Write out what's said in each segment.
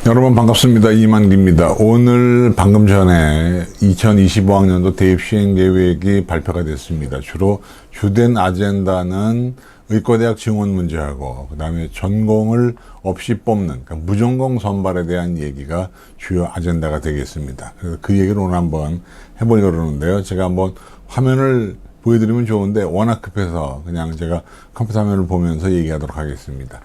여러분 반갑습니다. 이만기입니다. 오늘 방금 전에 2025학년도 대입 시행 계획이 발표가 됐습니다. 주로 주된 아젠다는 의과대학 지원 문제하고 그 다음에 전공을 없이 뽑는 그러니까 무전공 선발에 대한 얘기가 주요 아젠다가 되겠습니다. 그래서 그 얘기를 오늘 한번 해보려고 그러는데요. 제가 한번 화면을 보여드리면 좋은데 워낙 급해서 그냥 제가 컴퓨터 화면을 보면서 얘기하도록 하겠습니다.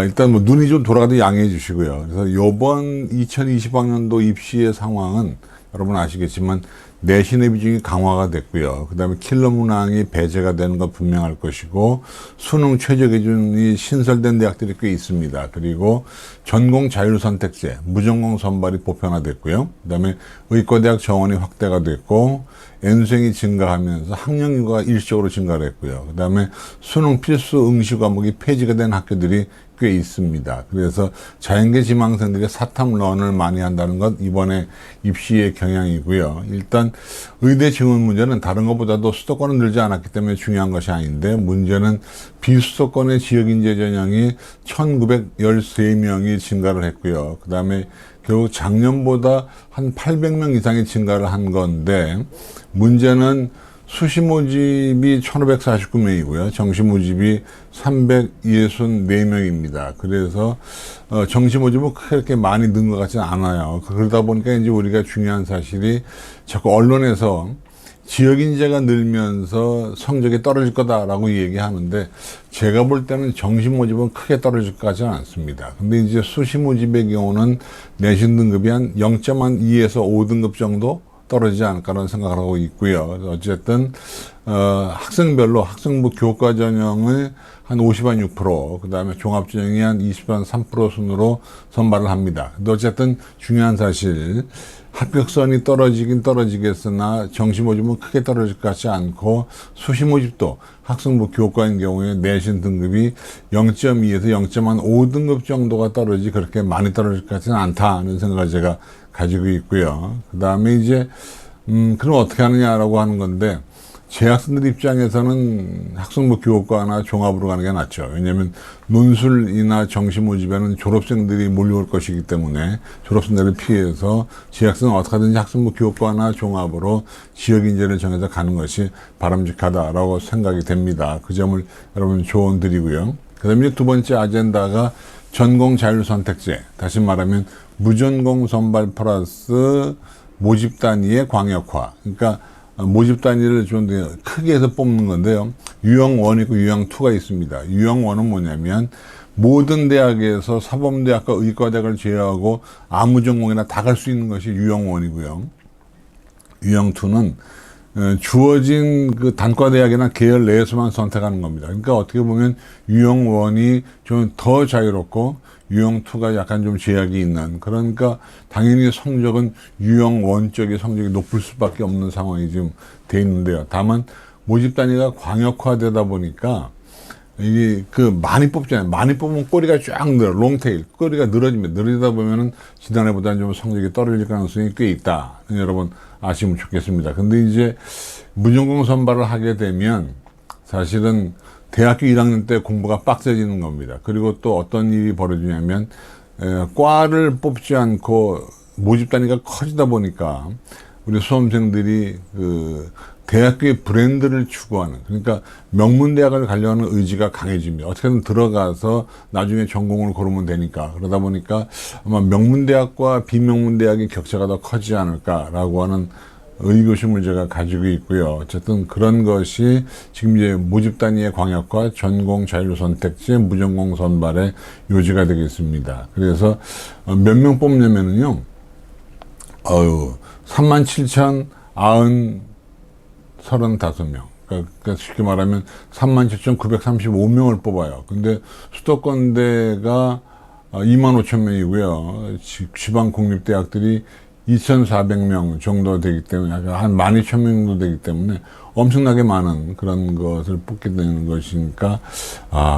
일단 눈이 좀 돌아가도 양해해 주시고요. 그래서 요번 2020학년도 입시의 상황은 여러분 아시겠지만 내신의 비중이 강화가 됐고요. 그 다음에 킬러 문항이 배제가 되는 건 분명할 것이고 수능 최저 기준이 신설된 대학들이 꽤 있습니다. 그리고 전공 자율선택제, 무전공 선발이 보편화됐고요. 그 다음에 의과대학 정원이 확대가 됐고 N수행이 증가하면서 학령 인구가 일시적으로 증가를 했고요. 그 다음에 수능 필수 응시 과목이 폐지가 된 학교들이 꽤 있습니다. 그래서 자연계 지망생들이 사탐런을 많이 한다는 것 이번에 입시의 경향이고요. 일단 의대 지원 문제는 다른 것보다도 수도권은 늘지 않았기 때문에 중요한 것이 아닌데 문제는 비수도권의 지역인재 전형이 1913명이 증가를 했고요. 그 다음에 결국 작년보다 한 800명 이상이 증가를 한 건데 문제는 수시 모집이 1549명이고요. 정시 모집이 364명입니다. 그래서 정시 모집은 그렇게 많이 는 것 같지는 않아요. 그러다 보니까 이제 우리가 중요한 사실이 자꾸 언론에서 지역 인재가 늘면서 성적이 떨어질 거다라고 얘기하는데 제가 볼 때는 정시 모집은 크게 떨어질 것 같지는 않습니다. 근데 이제 수시 모집의 경우는 내신 등급이 한 0.2에서 5등급 정도 떨어지지 않을까라는 생각을 하고 있고요. 어쨌든 학생별로 학생부 교과 전형을 한 50한 6%, 그 다음에 종합 전형이 한 20한 3% 순으로 선발을 합니다. 근데 어쨌든 중요한 사실 합격선이 떨어지긴 떨어지겠으나 정시 모집은 크게 떨어질 것 같지 않고 수시 모집도 학생부 교과인 경우에 내신 등급이 0.2에서 0.5등급 정도가 떨어지지 그렇게 많이 떨어질 것 같지는 않다는 생각을 제가 가지고 있고요. 그 다음에 이제 그럼 어떻게 하느냐라고 하는 건데 재학생들 입장에서는 학생부 교과나 종합으로 가는 게 낫죠. 왜냐하면 논술이나 정시 모집에는 졸업생들이 몰려올 것이기 때문에 졸업생들을 피해서 재학생은 어떻게 하든지 학생부 교과나 종합으로 지역 인재를 정해서 가는 것이 바람직하다라고 생각이 됩니다. 그 점을 여러분 조언 드리고요. 그 다음에 두 번째 아젠다가 전공 자율선택제, 다시 말하면 무전공 선발 플러스 모집 단위의 광역화. 그러니까 모집 단위를 좀 크게 해서 뽑는 건데요. 유형 1 있고 유형 2가 있습니다. 유형 1은 뭐냐면 모든 대학에서 사범대학과 의과대학을 제외하고 아무 전공이나 다 갈 수 있는 것이 유형 1이고요. 유형 2는 주어진 그 단과대학이나 계열 내에서만 선택하는 겁니다. 그러니까 어떻게 보면 유형 1이 좀 더 자유롭고 유형 2가 약간 좀 제약이 있는, 그러니까 당연히 성적은 유형 1 쪽의 성적이 높을 수밖에 없는 상황이 지금 돼 있는데요. 다만 모집 단위가 광역화되다 보니까 이게 많이 뽑잖아요. 많이 뽑으면 꼬리가 쫙 늘어, 롱테일, 꼬리가 늘어집니다. 늘어지다 보면은 지난해보다는 좀 성적이 떨어질 가능성이 꽤 있다. 여러분 아시면 좋겠습니다. 근데 이제 무전공 선발을 하게 되면 사실은 대학교 1학년 때 공부가 빡세지는 겁니다. 그리고 또 어떤 일이 벌어지냐면 과를 뽑지 않고 모집 단위가 커지다 보니까 우리 수험생들이 대학교의 브랜드를 추구하는, 그러니까 명문대학을 가려는 의지가 강해집니다. 어떻게든 들어가서 나중에 전공을 고르면 되니까. 그러다 보니까 아마 명문대학과 비명문대학의 격차가 더 커지지 않을까라고 하는 의구심을 제가 가지고 있고요. 어쨌든 그런 것이 지금 이제 모집 단위의 광역화, 전공 자율선택제, 무전공 선발의 요지가 되겠습니다. 그래서 몇 명 뽑냐면은요, 37,035명. 그러니까 쉽게 말하면 37,935명을 뽑아요. 근데 수도권대가 25,000명이고요. 지방 공립대학들이 2,400명 정도 되기 때문에 한 12,000명 정도 되기 때문에 엄청나게 많은 그런 것을 뽑게 되는 것이니까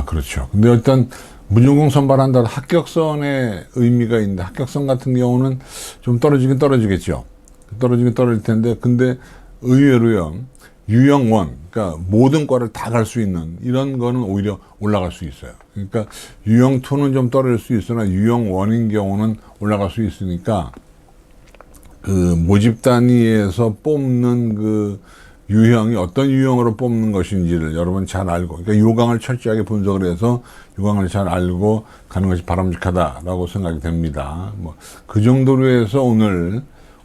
그렇죠. 근데 일단 무전공 선발한다 합격선의 의미가 있는데 합격선 같은 경우는 좀 떨어지긴 떨어지겠죠. 떨어지긴 떨어질 텐데 근데 의외로요. 유형원, 그러니까 모든 과를 다 갈 수 있는 이런 거는 오히려 올라갈 수 있어요. 그러니까 유형2는 좀 떨어질 수 있으나 유형1인 경우는 올라갈 수 있으니까 그 모집 단위에서 뽑는 그 유형이 어떤 유형으로 뽑는 것인지를 여러분 잘 알고, 그러니까 요강을 철저하게 분석을 해서 요강을 잘 알고 가는 것이 바람직하다라고 생각이 됩니다. 뭐 그 정도로 해서 오늘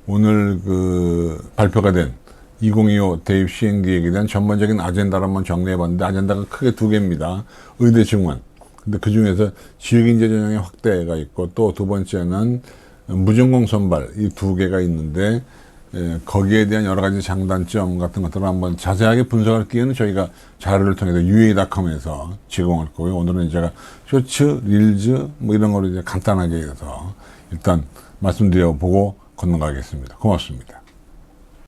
그 발표가 된 2025 대입 시행 계획에 대한 전반적인 아젠다를 한번 정리해 봤는데, 아젠다가 크게 두 개입니다. 의대 증원. 근데 그 중에서 지역인재 전형의 확대가 있고, 또 두 번째는 무전공 선발, 이 두 개가 있는데, 거기에 대한 여러 가지 장단점 같은 것들을 한번 자세하게 분석할 기회는 저희가 자료를 통해서 UA.com에서 제공할 거고요. 오늘은 제가 쇼츠, 릴즈 뭐 이런 거를 이제 간단하게 해서 일단 말씀드려 보고 건너가겠습니다. 고맙습니다.